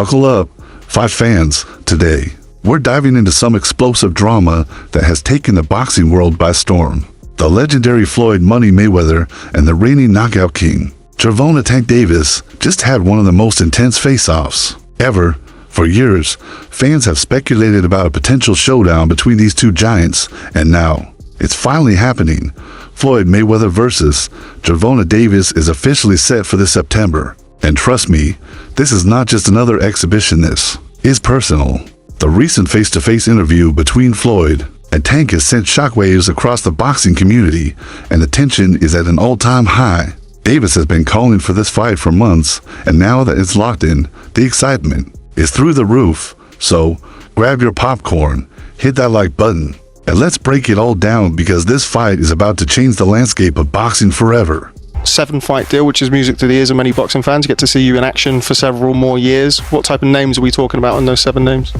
Buckle up, fight fans. Today, we're diving into some explosive drama that has taken the boxing world by storm. The legendary Floyd "Money" Mayweather and the reigning knockout king, Gervonta Davis, just had one of the most intense face-offs ever. For years, fans have speculated about a potential showdown between these two giants, and now, it's finally happening. Floyd Mayweather versus Gervonta Davis is officially set for this September. And trust me, this is not just another exhibition, this is personal. The recent face-to-face interview between Floyd and Tank has sent shockwaves across the boxing community, and the tension is at an all-time high. Davis has been calling for this fight for months, and now that it's locked in, the excitement is through the roof. So, grab your popcorn, hit that like button, and let's break it all down, because this fight is about to change the landscape of boxing forever. 7-fight deal, which is music to the ears of many boxing fans. Get to see you in action for several more years. What type of names are we talking about in those 7 names?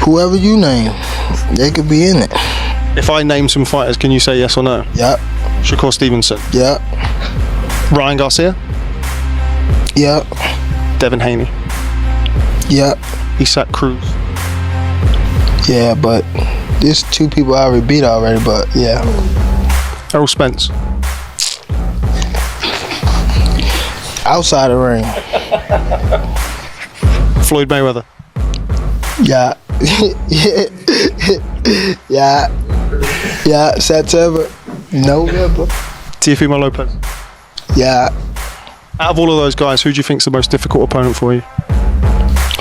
Whoever you name, they could be in it. If I name some fighters, can you say yes or no? Yep. Shakur Stevenson. Yep. Ryan Garcia. Yep. Devin Haney. Yep. Isaac Cruz. Yeah, but there's 2 people I already beat already, but yeah. Errol Spence. Outside the ring. Floyd Mayweather. Yeah. Yeah. September. November. Teofimo Lopez. Yeah. Out of all of those guys, who do you think is the most difficult opponent for you?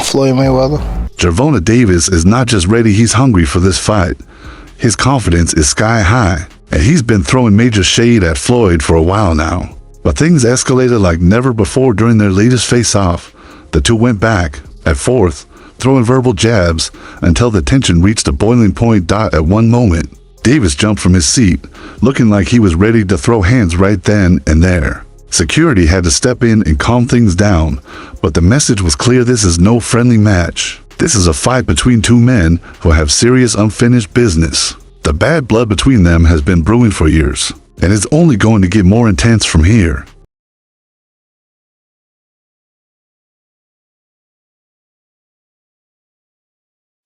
Floyd Mayweather. Gervonta Davis is not just ready, he's hungry for this fight. His confidence is sky high, and he's been throwing major shade at Floyd for a while now. But things escalated like never before during their latest face-off. The two went back at forth, throwing verbal jabs until the tension reached a boiling point. At one moment, Davis jumped from his seat, looking like he was ready to throw hands right then and there. Security had to step in and calm things down, but the message was clear: this is no friendly match. This is a fight between 2 men who have serious unfinished business. The bad blood between them has been brewing for years, and it's only going to get more intense from here.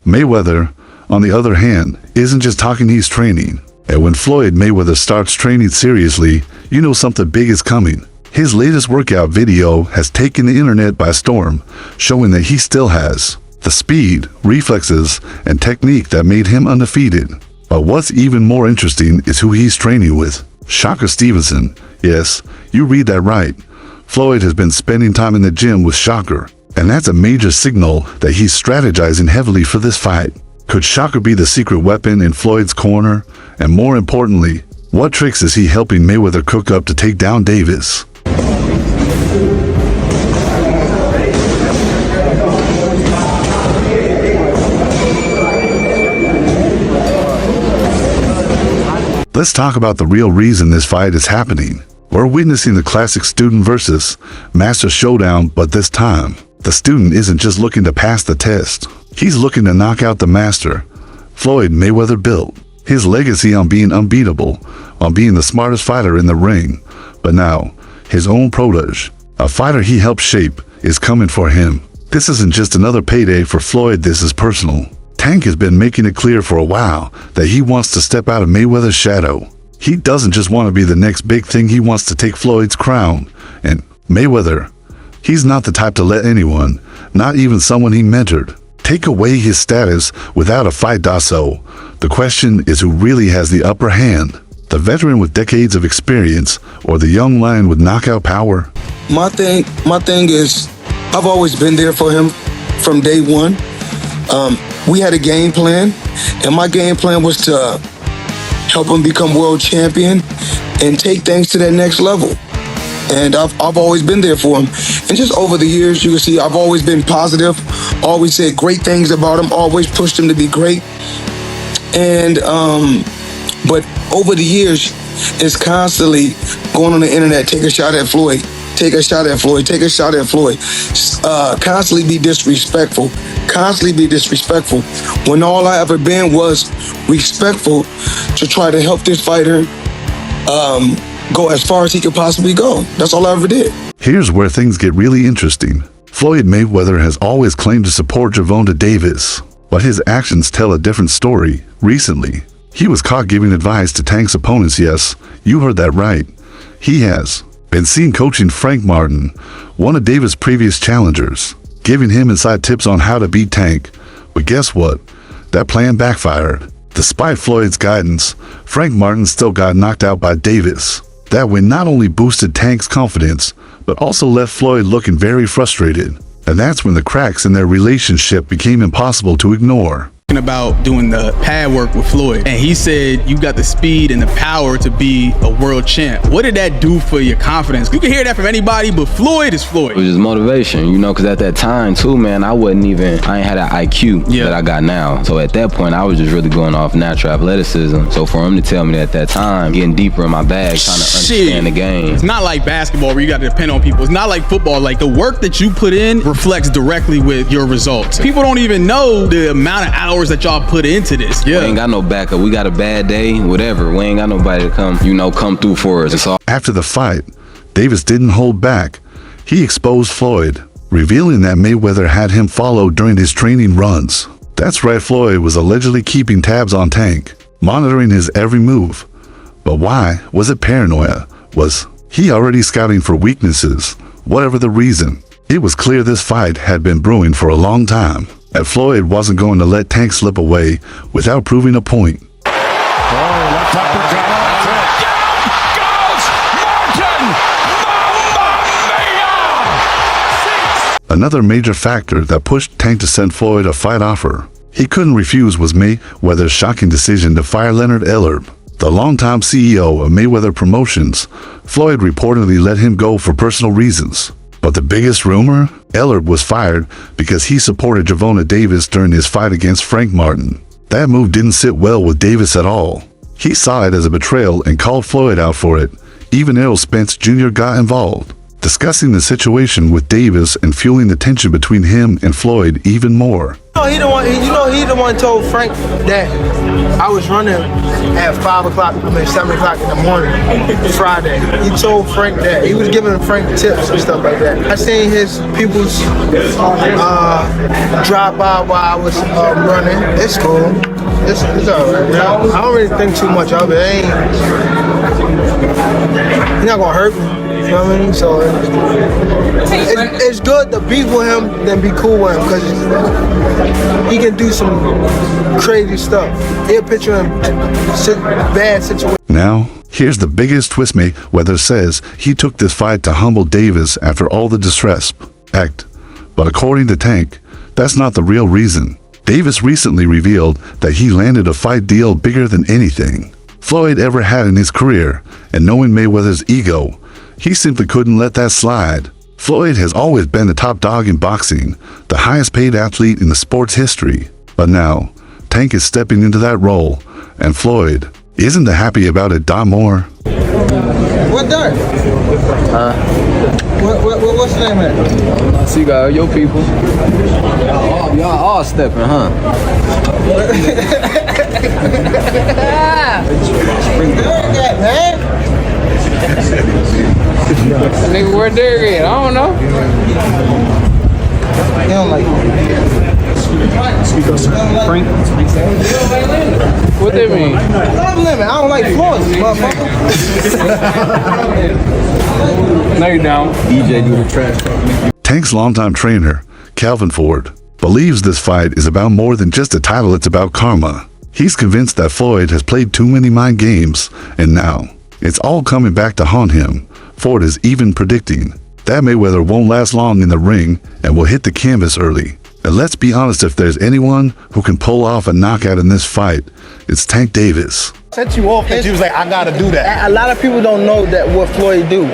Mayweather, on the other hand, isn't just talking, he's training. And when Floyd Mayweather starts training seriously, you know something big is coming. His latest workout video has taken the internet by storm, showing that he still has the speed, reflexes, and technique that made him undefeated. But what's even more interesting is who he's training with. Shakur Stevenson. Yes, you read that right. Floyd has been spending time in the gym with Shakur, and that's a major signal that he's strategizing heavily for this fight. Could Shakur be the secret weapon in Floyd's corner? And more importantly, what tricks is he helping Mayweather cook up to take down Davis? Let's talk about the real reason this fight is happening. We're witnessing the classic student versus master showdown, but this time, the student isn't just looking to pass the test. He's looking to knock out the master. Floyd Mayweather built his legacy on being unbeatable, on being the smartest fighter in the ring. But now, his own protege, a fighter he helped shape, is coming for him. This isn't just another payday for Floyd, this is personal. Tank has been making it clear for a while that he wants to step out of Mayweather's shadow. He doesn't just want to be the next big thing, he wants to take Floyd's crown. And Mayweather, he's not the type to let anyone, not even someone he mentored, take away his status without a fight. So, the question is, who really has the upper hand? The veteran with decades of experience, or the young lion with knockout power? My thing is, I've always been there for him from day one. We had a game plan, and my game plan was to help him become world champion and take things to that next level. And I've always been there for him. And just over the years, you can see I've always been positive, always said great things about him, always pushed him to be great. And but over the years, it's constantly going on the internet, take a shot at Floyd, take a shot at Floyd, take a shot at Floyd. Constantly be disrespectful, when all I ever been was respectful to try to help this fighter go as far as he could possibly go. That's all I ever did. Here's where things get really interesting. Floyd Mayweather has always claimed to support Gervonta Davis, but his actions tell a different story. Recently, he was caught giving advice to Tank's opponents. Yes, you heard that right. He has been seen coaching Frank Martin, one of Davis' previous challengers, giving him inside tips on how to beat Tank. But guess what? That plan backfired. Despite Floyd's guidance, Frank Martin still got knocked out by Davis. That win not only boosted Tank's confidence, but also left Floyd looking very frustrated. And that's when the cracks in their relationship became impossible to ignore. About doing the pad work with Floyd, and he said you got the speed and the power to be a world champ. What did that do for your confidence? You can hear that from anybody, but Floyd is Floyd. It was just motivation, you know, because at that time too, man, I ain't had that IQ that I got now. So at that point, I was just really going off natural athleticism. So for him to tell me that at that time, getting deeper in my bag, trying to understand the game. It's not like basketball where you got to depend on people. It's not like football. Like the work that you put in reflects directly with your results. People don't even know the amount of hours that y'all put into this. We ain't got no backup. We got a bad day, whatever. We ain't got nobody to come through for us. It's all. After the fight, Davis didn't hold back. He exposed Floyd, revealing that Mayweather had him followed during his training runs. That's right, Floyd was allegedly keeping tabs on Tank, monitoring his every move. But why? Was it paranoia? Was he already scouting for weaknesses? Whatever the reason, it was clear this fight had been brewing for a long time, and Floyd wasn't going to let Tank slip away without proving a point. Left uppercut. Another major factor that pushed Tank to send Floyd a fight offer he couldn't refuse was Mayweather's shocking decision to fire Leonard Ellerb, the longtime CEO of Mayweather Promotions. Floyd reportedly let him go for personal reasons. But the biggest rumor? Ellerb was fired because he supported Gervonta Davis during his fight against Frank Martin. That move didn't sit well with Davis at all. He saw it as a betrayal and called Floyd out for it. Even Errol Spence Jr. got involved, discussing the situation with Davis and fueling the tension between him and Floyd even more. He the one told Frank that I was running at 7 o'clock in the morning, Friday. He told Frank that. He was giving Frank tips and stuff like that. I seen his people's drive by while I was running. It's cool. It's all right. I don't really think too much of it. He's not gonna hurt me. You know what I mean? So it's good to be with him than be cool with him, because he can do some crazy stuff. He'll put you in bad situations. Now, here's the biggest twist. Mayweather says he took this fight to humble Davis after all the disrespect. But according to Tank, that's not the real reason. Davis recently revealed that he landed a fight deal bigger than anything Floyd ever had in his career, and knowing Mayweather's ego, he simply couldn't let that slide. Floyd has always been the top dog in boxing, the highest paid athlete in the sport's history. But now, Tank is stepping into that role, and Floyd isn't happy about it. More. What dirt? What's the name of it? So you got your people. Y'all all stepping, huh? Man. Nigga, where Derek at? I don't know. He don't like Frank. What that mean? I don't like Floyd, motherfucker. No, you don't. EJ do the trash talk. Tank's longtime trainer, Calvin Ford, believes this fight is about more than just a title. It's about karma. He's convinced that Floyd has played too many mind games, and now it's all coming back to haunt him. Ford is even predicting that Mayweather won't last long in the ring and will hit the canvas early. And let's be honest, if there's anyone who can pull off a knockout in this fight, it's Tank Davis. Set you off because you was like, I gotta do that. A lot of people don't know that what Floyd do.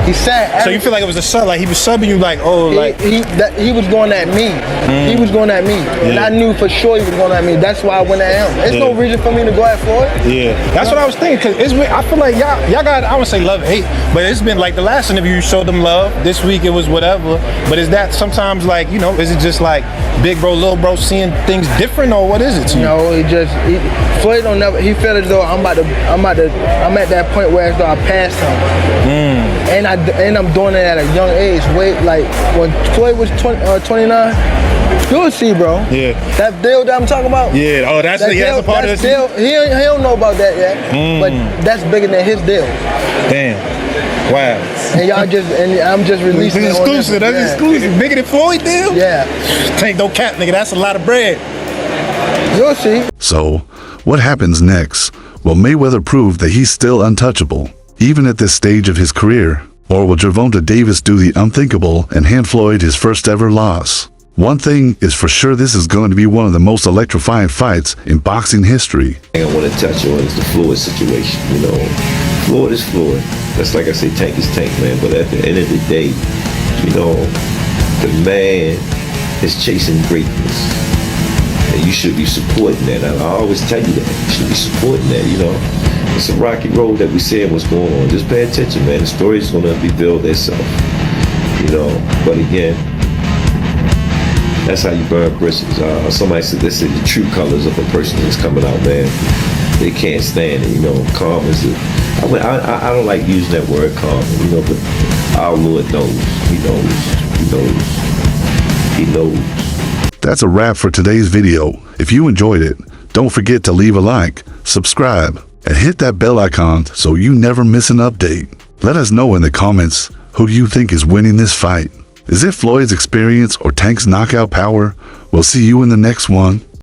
He said. So you feel like it was a sub, like he was subbing you, like, oh, like he was going at me. He was going at me, and I knew for sure he was going at me. That's why I went at him. There's no reason for me to go at Floyd. Yeah, that's what I was thinking. Cause I feel like y'all got, I would say love, hate, but it's been like the last interview you showed them love. This week it was whatever. But is that sometimes like, you know, is it just like big bro, little bro seeing things different, or what is it to you? No, Floyd don't never. He felt as though I'm at that point where as though I passed him. and I'm doing it at a young age. Wait, like when Floyd was 29, you'll see, bro. Yeah. That deal that I'm talking about. Yeah. Oh, that's a part of this. Deal, he don't know about that yet, but that's bigger than his deal. Damn. Wow. And y'all I'm just releasing It's it on exclusive. this. That's exclusive. Bigger than Floyd deal? Yeah. Ain't no cap, nigga. That's a lot of bread. You'll see. So, what happens next? Will Mayweather prove that he's still untouchable, even at this stage of his career? Or will Gervonta Davis do the unthinkable and hand Floyd his first ever loss? One thing is for sure, this is going to be one of the most electrifying fights in boxing history. I want to touch on is the Floyd situation. You know, Floyd is Floyd. That's like I say, tank is tank, man. But at the end of the day, you know, the man is chasing greatness. And you should be supporting that. I always tell you that. You should be supporting that, you know. It's a rocky road that we see what's going on. Just pay attention, man. The story is going to reveal itself, you know. But again, that's how you burn bridges. Somebody said this is the true colors of a person that's coming out, man. They can't stand it, you know. Calm is it. I don't like using that word calm, you know, but our Lord knows. He knows. He knows. He knows. That's a wrap for today's video. If you enjoyed it, don't forget to leave a like, subscribe, and hit that bell icon so you never miss an update. Let us know in the comments who you think is winning this fight. Is it Floyd's experience or Tank's knockout power? We'll see you in the next one.